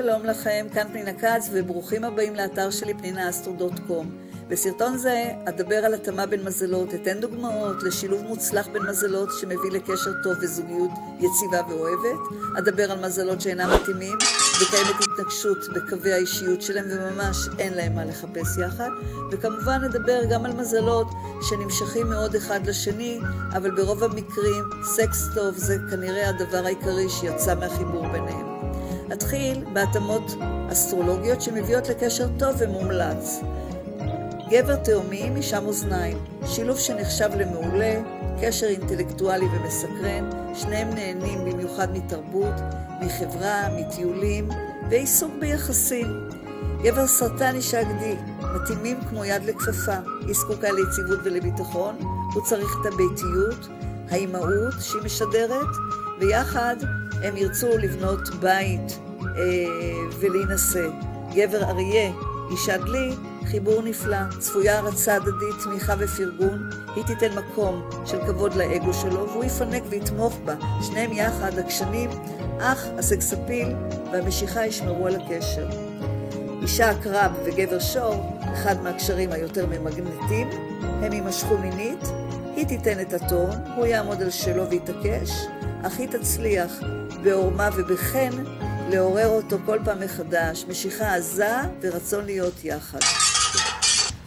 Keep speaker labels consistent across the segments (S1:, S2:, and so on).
S1: שלום לכם, כאן פנינה כץ וברוכים הבאים לאתר שלי pninaastro.com. בסרטון זה אדבר על התאמה בין מזלות, אתן דוגמאות לשילוב מוצלח בין מזלות שמביא לקשר טוב וזוגיות יציבה ואוהבת. אדבר על מזלות שאינם מתאימים וקיימת התנגשות בקווי האישיות שלהם וממש אין להם מה לחפש יחד. וכמובן אדבר גם על מזלות שנמשכים מאוד אחד לשני, אבל ברוב המקרים סקס טוב זה כנראה הדבר העיקרי שיצא מהחיבור ביניהם. אתחיל בהתאמות אסטרולוגיות שמביאות לקשר טוב ומומלץ. גבר תאומי עם אישה מאזניים, שילוב שנחשב למעולה, קשר אינטלקטואלי ומסקרן, שניהם נהנים במיוחד מתרבות, מחברה, מטיולים ועיסוק ביחסים. גבר סרטן אישה גדי, מתאימים כמו יד לכפפה, היא זקוקה ליציבות ולביטחון, הוא צריך את הביתיות, האימהות שהיא משדרת, ויחד הם ירצו לבנות בית ולהינשא. גבר אריה, אישה דלי, חיבור נפלא, צפויה הרצה הדדית, תמיכה ופרגון, היא תיתן מקום של כבוד לאגו שלו והוא יפנק ויתמוך בה, שניהם יחד עקשנים, אך הסקספיל והמשיכה ישמרו על הקשר. אישה עקרב וגבר שור, אחד מהקשרים היותר ממגנטים, הם יימשכו מינית, היא תיתן את הטון, הוא יעמוד על שלו ויתעקש, אך היא תצליח בעורמה ובחן לעורר אותו כל פעם מחדש, משיכה עזה ורצון להיות יחד.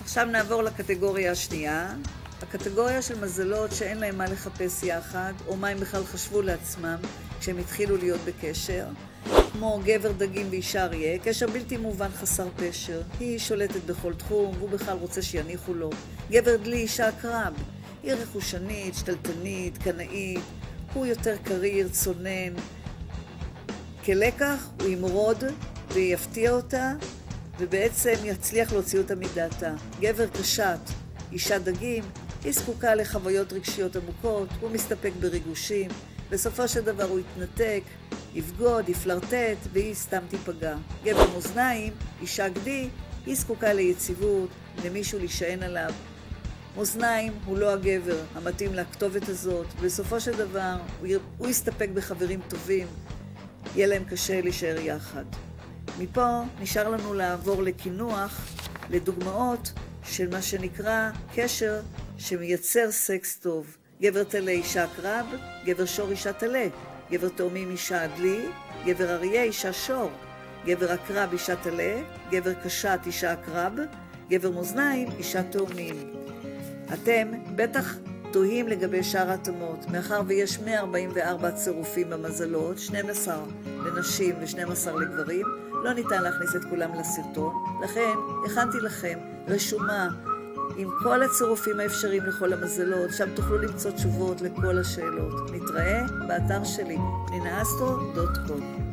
S1: עכשיו נעבור לקטגוריה השנייה, הקטגוריה של מזלות שאין להם מה לחפש יחד, או מה הם בכלל חשבו לעצמם כשהם התחילו להיות בקשר, כמו גבר דגים ואישה אריה, קשר בלתי מובן חסר פשר, היא שולטת בכל תחום והוא בכלל רוצה שיניחו לו. גבר דלי אישה עקרב, היא רכושנית, שתלטנית, קנאית, הוא יותר קריר, צונן. כלקח הוא ימרוד ויפתיע אותה ובעצם יצליח להוציא אותה מדעתה. גבר קשת, אישה דגים, היא זקוקה לחוויות רגשיות עמוקות, הוא מסתפק בריגושים, בסופו של דבר הוא יתנתק, יבגוד, יפלרטט והיא סתם תיפגע. גבר מאזניים, אישה גדי, היא זקוקה ליציבות, למישהו להישען עליו. מאזניים הוא לא הגבר המתאים לכתובת הזאת, ובסופו של דבר הוא יסתפק בחברים טובים, יהיה להם קשה להישאר יחד. מפה נשאר לנו לעבור לקינוח, לדוגמאות של מה שנקרא קשר שמייצר סקס טוב. גבר תלה אישה עקרב, גבר שור אישה תלה, גבר תאומים אישה דלי, גבר אריה אישה שור, גבר עקרב אישה תלה, גבר קשת אישה עקרב, גבר מאזניים אישה תאומים. אתם בטח תוהים לגבי שאר ההתאמות, מאחר ויש 144 צירופים במזלות, 12 לנשים ו12 לגברים, לא ניתן להכניס את כולם לסרטון, לכן הכנתי לכם רשומה עם כל הצירופים האפשריים לכל המזלות, שם תוכלו למצוא תשובות לכל השאלות. נתראה באתר שלי pninaastro.com.